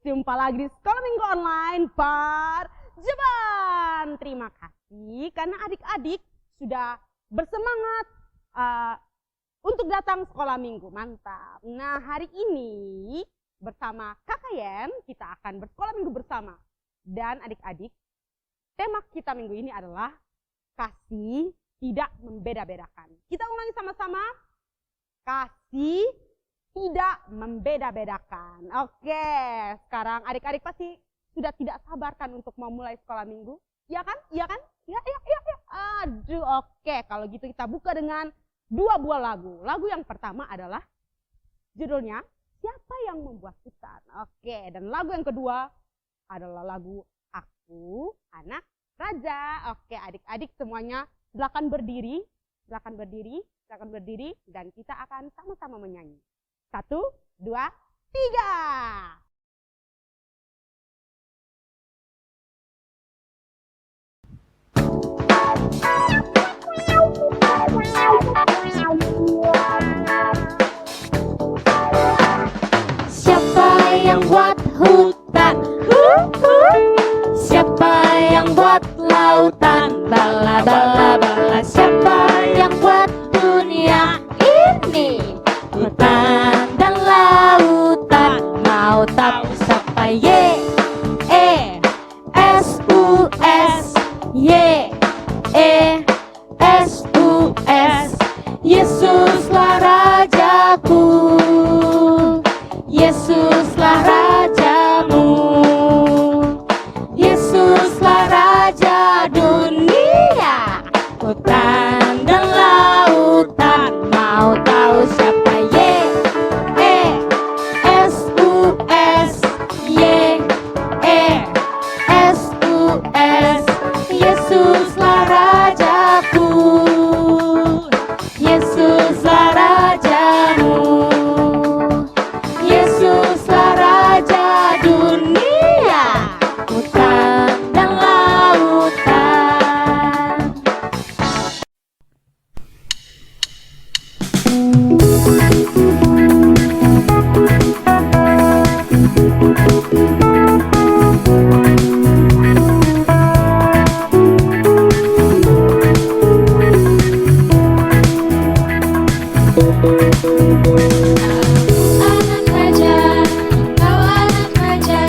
Jumpa lagi di Sekolah Minggu Online Parjeban. Terima kasih karena adik-adik sudah bersemangat untuk datang sekolah minggu. Mantap. Nah, hari ini bersama Kakak Yen kita akan bersekolah minggu bersama. Dan adik-adik, tema kita minggu ini adalah kasih tidak membeda-bedakan. Kita ulangi sama-sama. Kasih tidak membeda-bedakan. Oke, sekarang adik-adik pasti sudah tidak sabar kan untuk memulai sekolah minggu? Iya kan? Iya kan? Ya. Aduh, oke. Kalau gitu kita buka dengan dua buah lagu. Lagu yang pertama adalah judulnya Siapa yang Membuat Hutan. Oke, dan lagu yang kedua adalah lagu Aku Anak Raja. Oke, adik-adik semuanya silakan berdiri, dan kita akan sama-sama menyanyi. 1, 2, 3. Siapa yang buat hutan? Siapa yang buat lautan? Bala bala bala. Siapa yang buat dunia ini? Hutan dan lautan. Mau tahu siapa? Y-E-S-U-S. Y-E-S-U-S. Yesuslah Rajaku, Yesuslah Rajamu, Yesuslah Raja dunia. Hutan dan lautan, mau tahu siapa? Y-E-S-U-S. Y-E-S-U-S. Yesuslah Rajaku, Yesuslah Rajamu, Yesuslah Raja dunia. Hutan dan lautan. Anak raja, kau anak raja,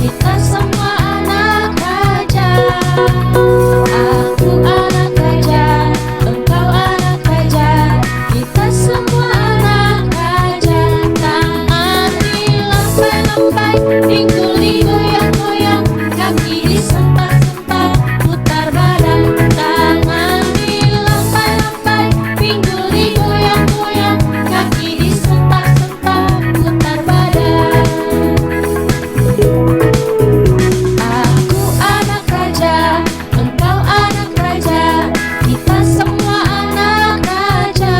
kita semua anak raja. Aku anak raja, engkau anak raja, kita semua anak raja. Tangan dilampai-lampai, pinggul digoyang-goyang, kaki disempat-sempat, putar badan. Tangan dilampai-lampai, pinggul digoyang-goyang, kaki disempat-sempat, putar badan. Aku anak raja, engkau anak raja, kita semua anak raja.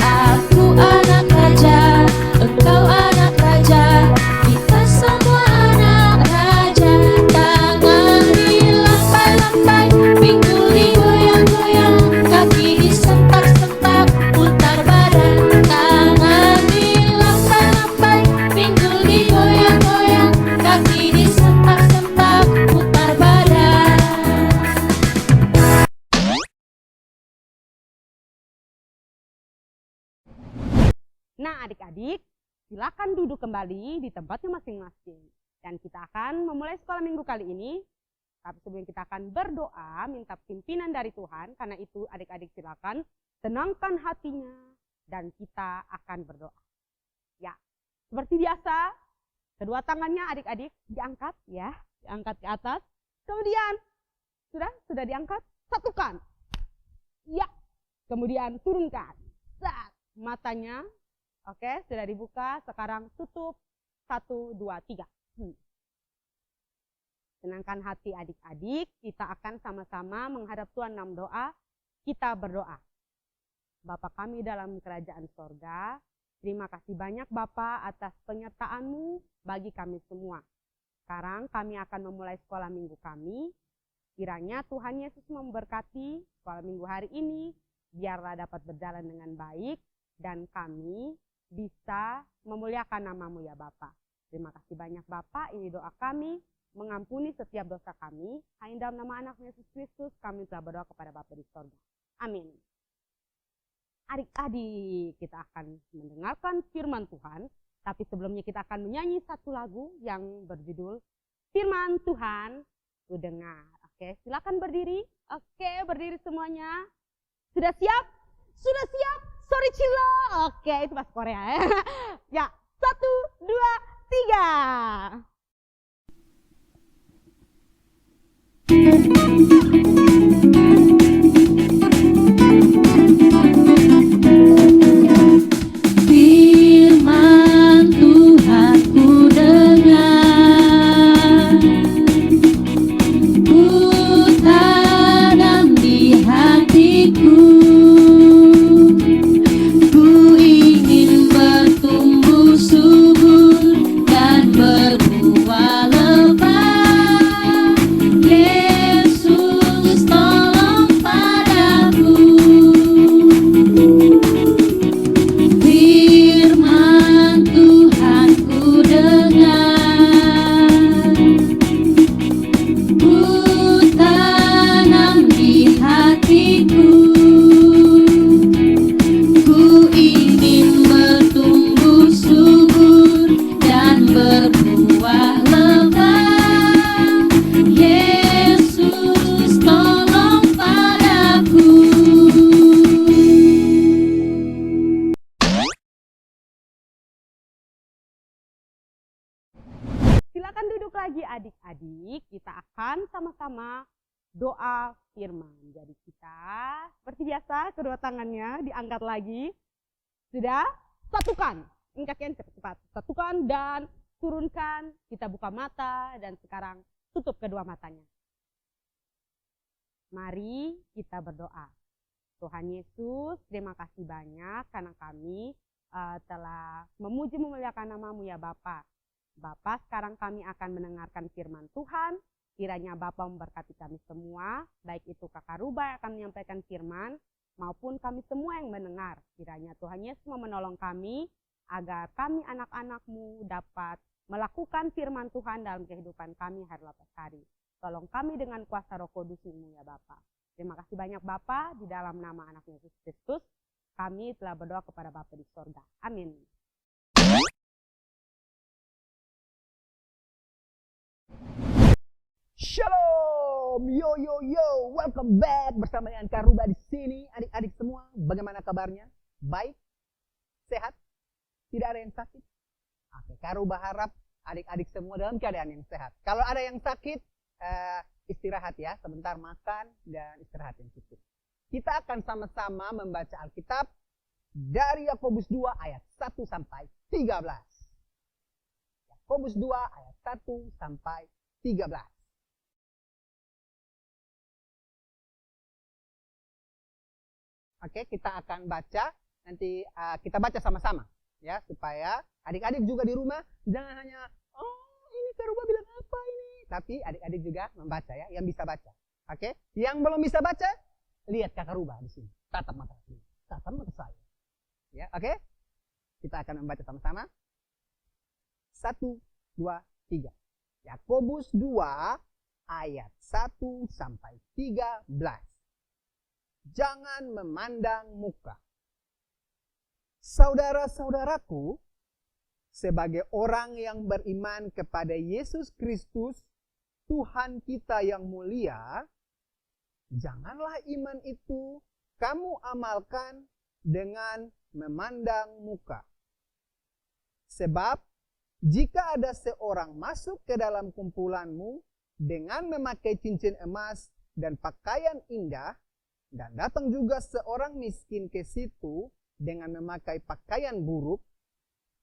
Aku anak raja, engkau anak raja, kita semua anak raja. Tangan dilampai-lampai, pinggul digoyang-goyang, kaki disempat-sempat, putar badan. Tangan dilampai-lampai, pinggul digoyang-goyang, kaki disempat-sempat, putar badan. Nah, adik-adik, silakan duduk kembali di tempatnya masing-masing. Dan kita akan memulai sekolah minggu kali ini. Tapi sebelum kita akan berdoa, minta pimpinan dari Tuhan. Karena itu adik-adik silakan tenangkan hatinya. Dan kita akan berdoa. Ya, seperti biasa, kedua tangannya adik-adik diangkat ya. Diangkat ke atas. Kemudian, sudah diangkat, satukan. Ya, kemudian turunkan. Set, matanya. Oke, sudah dibuka. Sekarang tutup. 1, 2, 3. Tenangkan hati adik-adik. Kita akan sama-sama menghadap Tuhan dalam doa. Kita berdoa. Bapa kami dalam kerajaan sorga, terima kasih banyak Bapa atas penyertaan-Mu bagi kami semua. Sekarang kami akan memulai sekolah minggu kami. Kiranya Tuhan Yesus memberkati sekolah minggu hari ini. Biarlah dapat berjalan dengan baik. Dan kami bisa memuliakan nama-Mu ya Bapa. Terima kasih banyak Bapak, ini doa kami, mengampuni setiap dosa kami. Hanya dalam nama anak Yesus Kristus kami telah berdoa kepada Bapa di sorga. Amin. Adik-adik, kita akan mendengarkan firman Tuhan. Tapi sebelumnya kita akan menyanyi satu lagu yang berjudul Firman Tuhan Ku Dengar. Oke, silakan berdiri. Oke, berdiri semuanya. Sudah siap? Sudah siap? Sorry Cilo. Oke, itu bahasa Korea ya. Ya, 1, 2, 3. Firman Tuhan ku dengar, ku tanam di hatiku, ku ingin bertumbuh subur dan berbuah lebat. Yesus tolong padaku. Firman Tuhan ku dengar, ku tanam di hatiku, ku ingin bertumbuh subur dan berbuah lebat. Yesus tolong padaku. Silakan duduk lagi adik-adik, kita akan sama-sama doa firman. Jadi kita seperti biasa kedua tangannya diangkat lagi. Sudah? Satukan. Kakinya cepat-cepat. Satukan dan turunkan. Kita buka mata dan sekarang tutup kedua matanya. Mari kita berdoa. Tuhan Yesus, terima kasih banyak karena kami telah memuji memuliakan nama-Mu ya Bapa. Bapa, sekarang kami akan mendengarkan firman Tuhan. Kiranya Bapa memberkati kami semua, baik itu Kakak Ruba yang akan menyampaikan firman, maupun kami semua yang mendengar. Kiranya Tuhan Yesus menolong kami, agar kami anak-anak-Mu dapat melakukan firman Tuhan dalam kehidupan kami hari lepas hari. Tolong kami dengan kuasa Roh Kudus-Mu ya Bapa. Terima kasih banyak Bapa, di dalam nama anak Yesus Kristus, kami telah berdoa kepada Bapa di sorga. Amin. Shalom, yo yo yo, welcome back bersama dengan Kak Ruba di sini. Adik-adik semua, bagaimana kabarnya? Baik, sehat, tidak ada yang sakit. Oke, Kak Ruba harap adik-adik semua dalam keadaan yang sehat. Kalau ada yang sakit, istirahat ya, sebentar makan dan istirahat yang cukup. Kita akan sama-sama membaca Alkitab dari Yakobus 2 ayat 1 sampai 13. Yakobus 2 ayat 1 sampai 13. Oke, kita akan baca, nanti kita baca sama-sama ya, supaya adik-adik juga di rumah jangan hanya ini Kak Ruba bilang apa ini, tapi adik-adik juga membaca ya, yang bisa baca. Oke, yang belum bisa baca, lihat Kak Ruba di sini, tatap mata saya. Ya, oke. Kita akan membaca sama-sama. 1, 2, 3. Yakobus 2 ayat 1 sampai 13. Jangan memandang muka. Saudara-saudaraku, sebagai orang yang beriman kepada Yesus Kristus, Tuhan kita yang mulia, janganlah iman itu kamu amalkan dengan memandang muka. Sebab, jika ada seorang masuk ke dalam kumpulanmu dengan memakai cincin emas dan pakaian indah, dan datang juga seorang miskin ke situ dengan memakai pakaian buruk,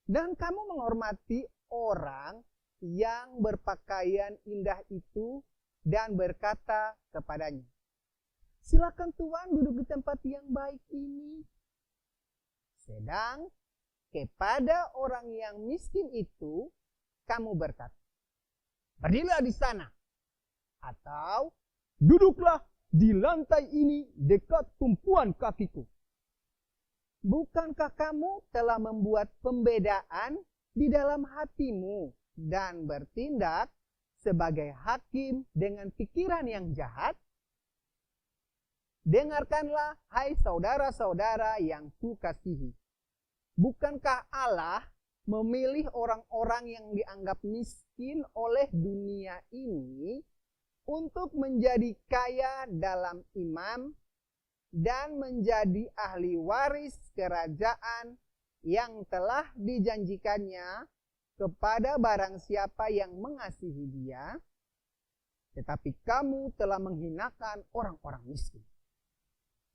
dan kamu menghormati orang yang berpakaian indah itu dan berkata kepadanya, silakan Tuan duduk di tempat yang baik ini. Sedang kepada orang yang miskin itu kamu berkata, berdirilah di sana, atau duduklah di lantai ini dekat tumpuan kakiku. Bukankah kamu telah membuat pembedaan di dalam hatimu dan bertindak sebagai hakim dengan pikiran yang jahat, dengarkanlah, hai saudara-saudara yang kukasihi. Bukankah Allah memilih orang-orang yang dianggap miskin oleh dunia ini untuk menjadi kaya dalam iman dan menjadi ahli waris kerajaan yang telah dijanjikannya kepada barang siapa yang mengasihi Dia? Tetapi kamu telah menghinakan orang-orang miskin.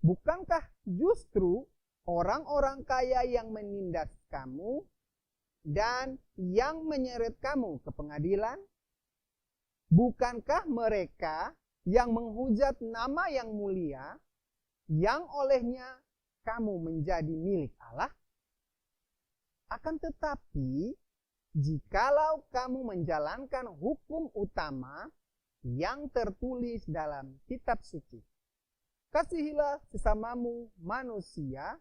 Bukankah justru orang-orang kaya yang menindas kamu dan yang menyeret kamu ke pengadilan? Bukankah mereka yang menghujat nama yang mulia, yang olehnya kamu menjadi milik Allah? Akan tetapi, jikalau kamu menjalankan hukum utama yang tertulis dalam kitab suci, kasihilah sesamamu manusia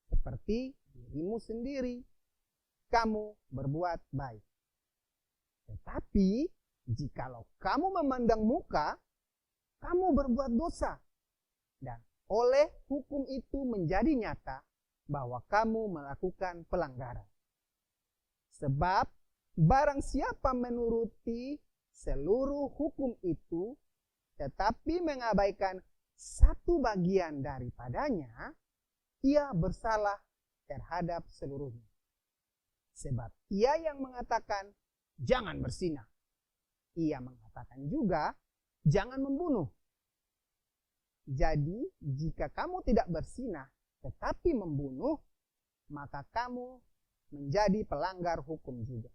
seperti dirimu sendiri, kamu berbuat baik. Tetapi, jikalau kamu memandang muka, kamu berbuat dosa. Dan oleh hukum itu menjadi nyata bahwa kamu melakukan pelanggaran. Sebab barang siapa menuruti seluruh hukum itu, tetapi mengabaikan satu bagian daripadanya, ia bersalah terhadap seluruhnya. Sebab ia yang mengatakan, jangan berzinah, ia mengatakan juga, jangan membunuh. Jadi, jika kamu tidak berzinah tetapi membunuh, maka kamu menjadi pelanggar hukum juga.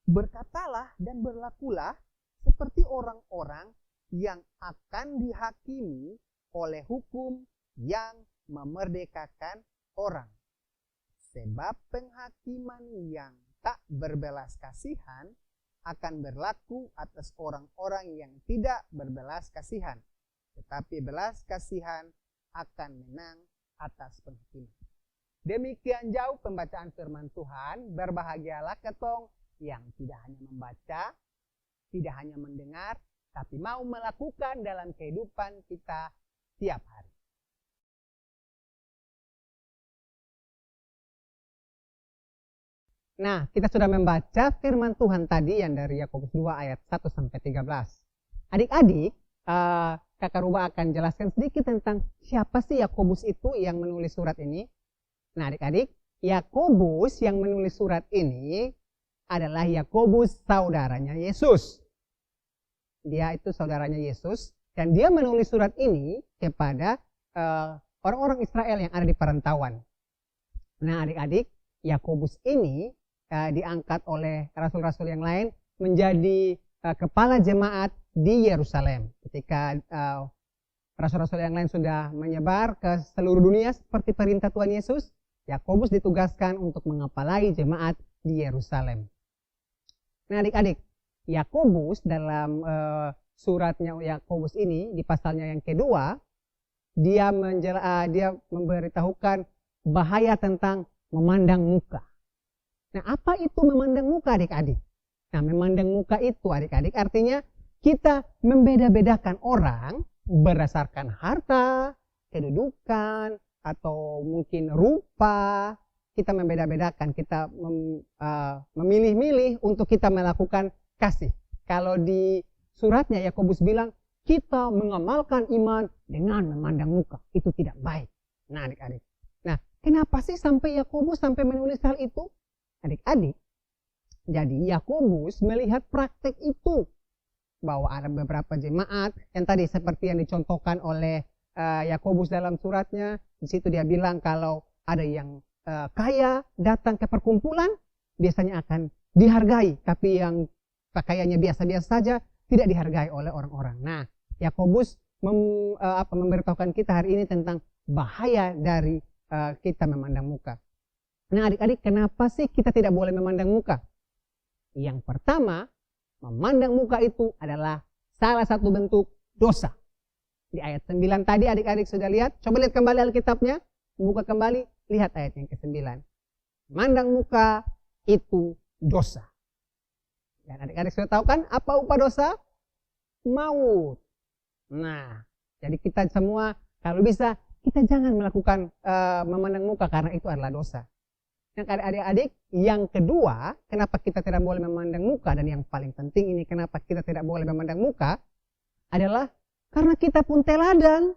Berkatalah dan berlakulah seperti orang-orang yang akan dihakimi oleh hukum yang memerdekakan orang. Sebab penghakiman yang tak berbelas kasihan akan berlaku atas orang-orang yang tidak berbelas kasihan, tetapi belas kasihan akan menang atas penghakiman. Demikian jauh pembacaan firman Tuhan. Berbahagialah ketong yang tidak hanya membaca, tidak hanya mendengar, tapi mau melakukan dalam kehidupan kita tiap hari. Nah, kita sudah membaca firman Tuhan tadi yang dari Yakobus 2 ayat 1 sampai 13. Adik-adik, Kakak Ruba akan jelaskan sedikit tentang siapa sih Yakobus itu yang menulis surat ini. Nah, adik-adik, Yakobus yang menulis surat ini adalah Yakobus saudaranya Yesus. Dia itu saudaranya Yesus dan dia menulis surat ini kepada orang-orang Israel yang ada di perantauan. Nah, adik-adik, Yakobus ini diangkat oleh rasul-rasul yang lain menjadi kepala jemaat di Yerusalem. Ketika rasul-rasul yang lain sudah menyebar ke seluruh dunia seperti perintah Tuhan Yesus, Yakobus ditugaskan untuk mengepalai jemaat di Yerusalem. Nah, adik-adik, Yakobus dalam suratnya Yakobus ini di pasalnya yang kedua, dia memberitahukan bahaya tentang memandang muka. Nah, apa itu memandang muka, adik-adik? Nah, memandang muka itu, adik-adik, artinya kita membeda-bedakan orang berdasarkan harta, kedudukan, atau mungkin rupa. Kita membeda-bedakan, kita memilih-milih untuk kita melakukan kasih. Kalau di suratnya Yakobus bilang, kita mengamalkan iman dengan memandang muka. Itu tidak baik. Nah, adik-adik. Nah, kenapa sih sampai Yakobus sampai menulis hal itu? Adik-adik, jadi Yakobus melihat praktek itu. Bahwa ada beberapa jemaat yang tadi seperti yang dicontohkan oleh Yakobus dalam suratnya. Di situ dia bilang kalau ada yang kaya datang ke perkumpulan, biasanya akan dihargai. Tapi yang pakaiannya biasa-biasa saja, tidak dihargai oleh orang-orang. Nah, Yakobus memberitahukan kita hari ini tentang bahaya dari kita memandang muka. Nah, adik-adik, kenapa sih kita tidak boleh memandang muka? Yang pertama, memandang muka itu adalah salah satu bentuk dosa. Di ayat 9 tadi adik-adik sudah lihat. Coba lihat kembali Alkitabnya. Buka kembali, lihat ayat yang ke-9. Memandang muka itu dosa. Dan adik-adik sudah tahu kan apa upah dosa? Maut. Nah, jadi kita semua kalau bisa kita jangan melakukan memandang muka karena itu adalah dosa. Yang adik-adik, yang kedua, kenapa kita tidak boleh memandang muka dan yang paling penting ini kenapa kita tidak boleh memandang muka adalah karena kita pun teladan.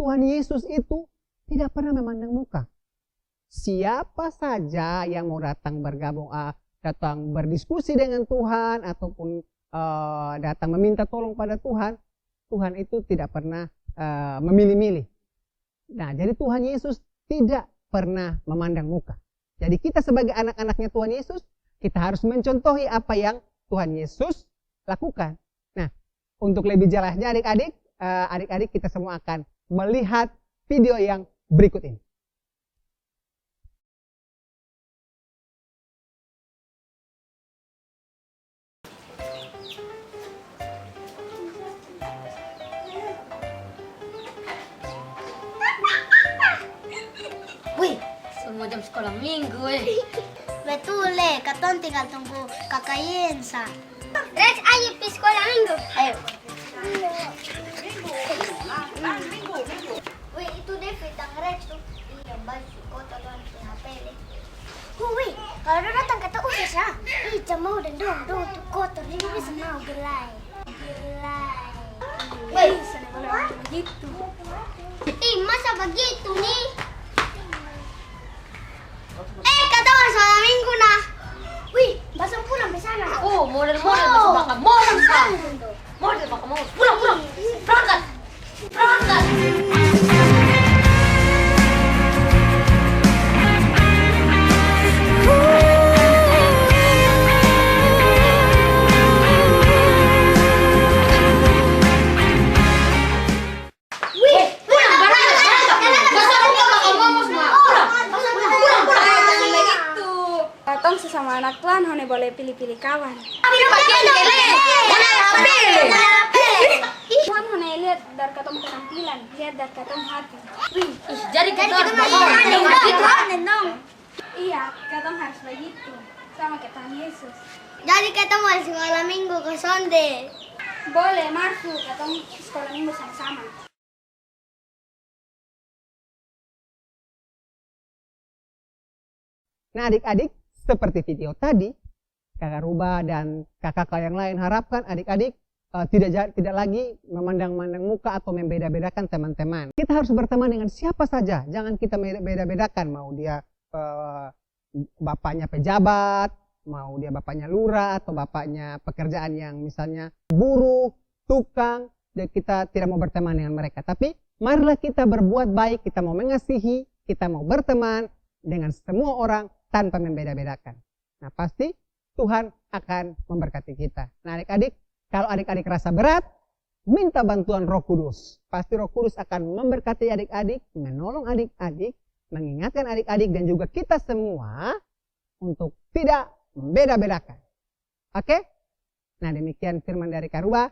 Tuhan Yesus itu tidak pernah memandang muka. Siapa saja yang mau datang bergabung, datang berdiskusi dengan Tuhan ataupun datang meminta tolong pada Tuhan, Tuhan itu tidak pernah memilih-milih. Nah, jadi Tuhan Yesus tidak pernah memandang muka. Jadi kita sebagai anak-anaknya Tuhan Yesus, kita harus mencontohi apa yang Tuhan Yesus lakukan. Nah, untuk lebih jelasnya adik-adik kita semua akan melihat video yang berikut ini. Wih, semua jam sekolah minggu. Betul, Katon tinggal tunggu kakak Yensa. Rex, ayo pergi sekolah minggu. Ayo. Minggu. Wih, itu deh fitang Rex tuh. Iya, baju kotor dan HP. Wih, kalau dia datang kata usus ya. Ih, mau dan dong tuh kotor ini bisa mau gelai. Wih, senang begitu. Ih, masa begitu nih? Kata sekolah minggu nah. Wih, basah pulang ke sana. Oh, model-model masuk bakal model sekarang. Model bakal mau pulang. Berangkat. Katong sesama anak Tuhan hanya boleh pilih-pilih kawan. Tuhan hanya lihat dari katong penampilan, lihat dari katong hati. Jadi kita harus bawa. Iya, katong harus begitu. Sama kayak Tuhan Yesus. Jadi kita mau sekolah minggu ke Sonde. Boleh, Marfu, katong sekolah minggu sama-sama. Nah, adik-adik, seperti video tadi, kakak Ruba dan kakak yang lain harapkan adik-adik tidak lagi memandang-mandang muka atau membeda-bedakan teman-teman. Kita harus berteman dengan siapa saja, jangan kita beda-bedakan, mau dia bapaknya pejabat, mau dia bapaknya lurah atau bapaknya pekerjaan yang misalnya buruh, tukang, dan kita tidak mau berteman dengan mereka. Tapi marilah kita berbuat baik, kita mau mengasihi, kita mau berteman dengan semua orang tanpa membeda-bedakan. Nah, pasti Tuhan akan memberkati kita. Nah, adik-adik, kalau adik-adik rasa berat, minta bantuan Roh Kudus. Pasti Roh Kudus akan memberkati adik-adik, menolong adik-adik, mengingatkan adik-adik dan juga kita semua untuk tidak membeda-bedakan. Oke? Nah, demikian firman dari Karuba.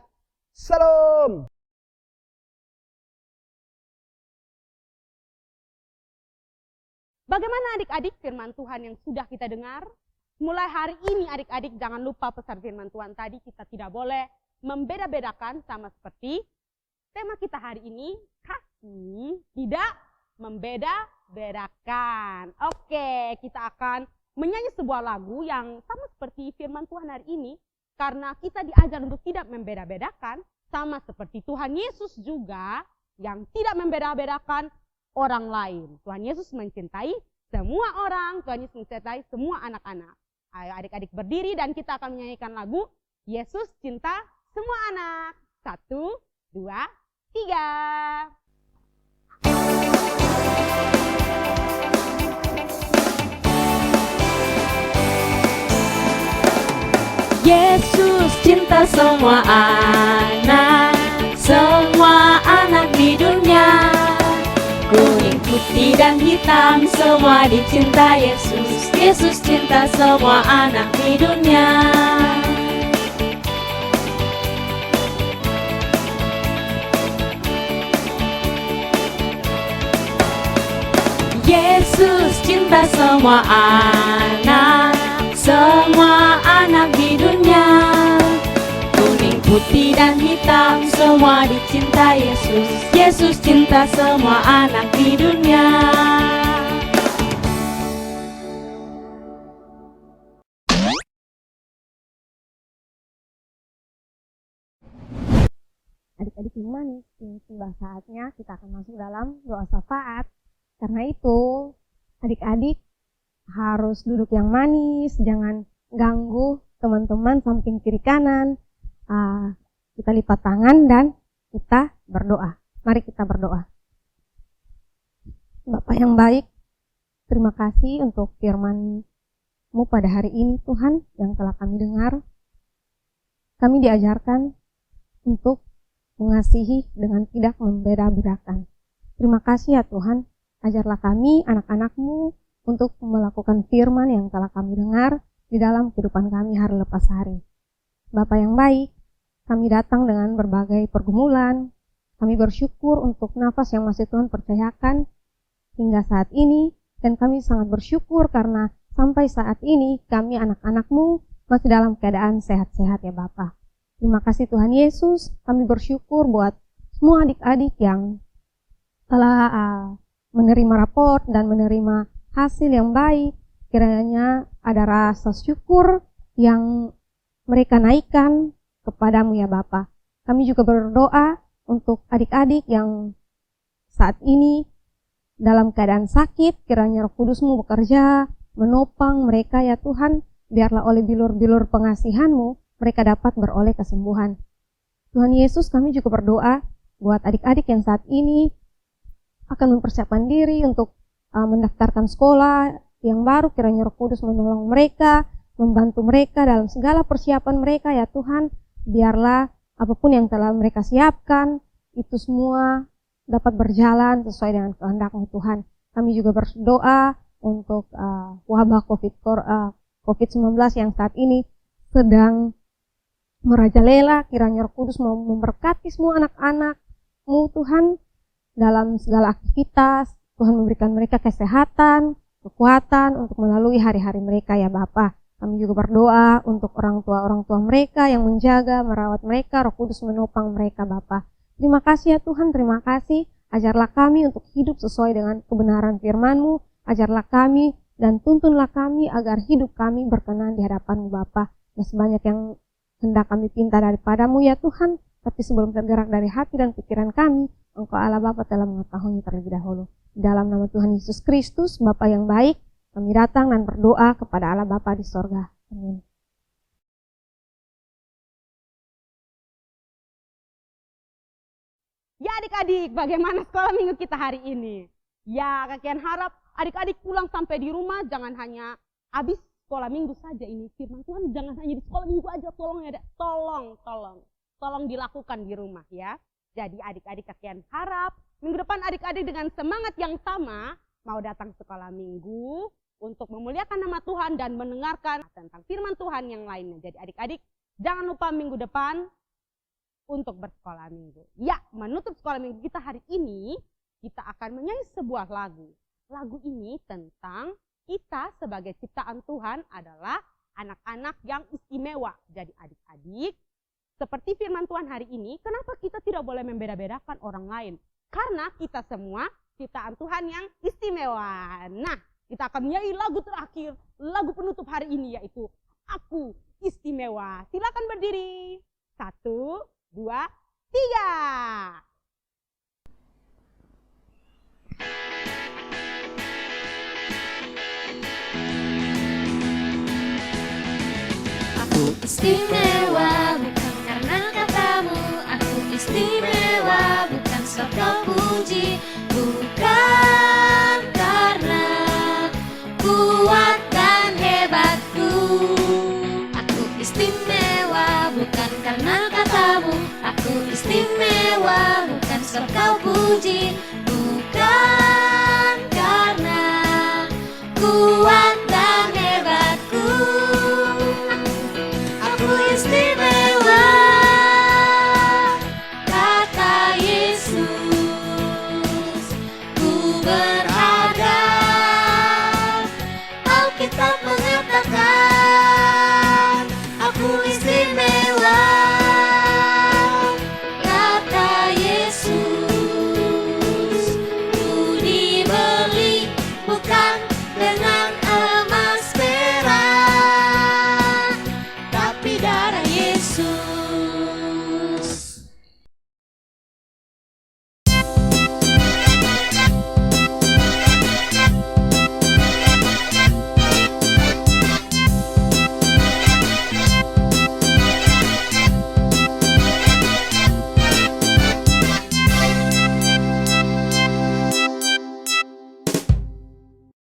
Salam! Bagaimana adik-adik firman Tuhan yang sudah kita dengar? Mulai hari ini adik-adik jangan lupa pesan firman Tuhan tadi, kita tidak boleh membeda-bedakan sama seperti tema kita hari ini, kasih tidak membeda-bedakan. Oke, kita akan menyanyi sebuah lagu yang sama seperti firman Tuhan hari ini, karena kita diajar untuk tidak membeda-bedakan, sama seperti Tuhan Yesus juga yang tidak membeda-bedakan orang lain. Tuhan Yesus mencintai semua orang, Tuhan Yesus mencintai semua anak-anak. Ayo adik-adik berdiri dan kita akan menyanyikan lagu Yesus Cinta Semua Anak. 1, 2, 3. Yesus cinta semua anak di dunia. Kuning, putih, dan hitam, semua dicinta Yesus. Yesus cinta semua anak di dunia. Yesus cinta semua anak di dunia. putih dan hitam, semua dicinta Yesus. Yesus cinta semua anak di dunia. Adik-adik yang manis, ini sudah saatnya kita akan masuk dalam doa syafaat. Karena itu, adik-adik harus duduk yang manis, jangan ganggu teman-teman samping kiri kanan. Kita lipat tangan dan kita berdoa. Mari kita berdoa. Bapa yang baik, terima kasih untuk firman-Mu pada hari ini Tuhan yang telah kami dengar. Kami diajarkan untuk mengasihi dengan tidak membeda-bedakan. Terima kasih ya Tuhan, ajarlah kami anak-anak-Mu untuk melakukan firman yang telah kami dengar di dalam kehidupan kami hari lepas hari. Bapa yang baik, kami datang dengan berbagai pergumulan. Kami bersyukur untuk nafas yang masih Tuhan percayakan hingga saat ini. Dan kami sangat bersyukur karena sampai saat ini kami anak-anak-Mu masih dalam keadaan sehat-sehat ya Bapa. Terima kasih Tuhan Yesus. Kami bersyukur buat semua adik-adik yang telah menerima raport dan menerima hasil yang baik. Kiranya ada rasa syukur yang mereka naikkan kepadamu ya Bapa. Kami juga berdoa untuk adik-adik yang saat ini dalam keadaan sakit, kiranya Roh Kudus-Mu bekerja, menopang mereka ya Tuhan, biarlah oleh bilur-bilur pengasihan-Mu, mereka dapat beroleh kesembuhan. Tuhan Yesus, kami juga berdoa buat adik-adik yang saat ini akan mempersiapkan diri untuk mendaftarkan sekolah yang baru, kiranya Roh Kudus menolong mereka, membantu mereka dalam segala persiapan mereka ya Tuhan. Biarlah apapun yang telah mereka siapkan, itu semua dapat berjalan sesuai dengan kehendak-Mu Tuhan. Kami juga berdoa untuk wabah COVID-19 yang saat ini sedang merajalela. Kiranya Roh Kudus mau memberkati semua anak-anak-Mu Tuhan dalam segala aktivitas. Tuhan memberikan mereka kesehatan, kekuatan untuk melalui hari-hari mereka ya Bapa. Kami juga berdoa untuk orang tua mereka yang menjaga, merawat mereka, Roh Kudus menopang mereka Bapa. Terima kasih ya Tuhan, terima kasih. Ajarlah kami untuk hidup sesuai dengan kebenaran firman-Mu. Ajarlah kami dan tuntunlah kami agar hidup kami berkenan di hadapan-Mu Bapa. Dan sebanyak yang hendak kami pinta daripada-Mu ya Tuhan. Tapi sebelum tergerak dari hati dan pikiran kami, Engkau Allah Bapa telah mengetahuinya terlebih dahulu. Dalam nama Tuhan Yesus Kristus, Bapa yang baik, kami datang dan berdoa kepada Allah Bapa di sorga. Amin. Ya adik-adik, bagaimana sekolah minggu kita hari ini? Ya, Kakek harap adik-adik pulang sampai di rumah, jangan hanya habis sekolah minggu saja ini. Firman Tuhan jangan hanya di sekolah minggu aja, tolong ya, tolong dilakukan di rumah ya. Jadi adik-adik Kakek harap minggu depan adik-adik dengan semangat yang sama mau datang sekolah minggu untuk memuliakan nama Tuhan dan mendengarkan tentang firman Tuhan yang lainnya. Jadi adik-adik jangan lupa minggu depan untuk bersekolah minggu. Ya, menutup sekolah minggu kita hari ini, kita akan menyanyi sebuah lagu. Lagu ini tentang kita sebagai ciptaan Tuhan adalah anak-anak yang istimewa. Jadi adik-adik, seperti firman Tuhan hari ini, kenapa kita tidak boleh membeda-bedakan orang lain? Karena kita semua ciptaan Tuhan yang istimewa. Nah, kita akan menyanyi lagu terakhir, lagu penutup hari ini yaitu Aku Istimewa. Silakan berdiri. 1, 2, 3. Aku istimewa bukan karena katamu. Aku istimewa bukan sebab kau puji. Bukan karena kuat dan hebatku. Aku istimewa bukan karena katamu. Aku istimewa bukan sebab kau puji. Bukan karena kuat dan hebatku. Aku istimewa, kata Yesus. Ku berharga, Alkitab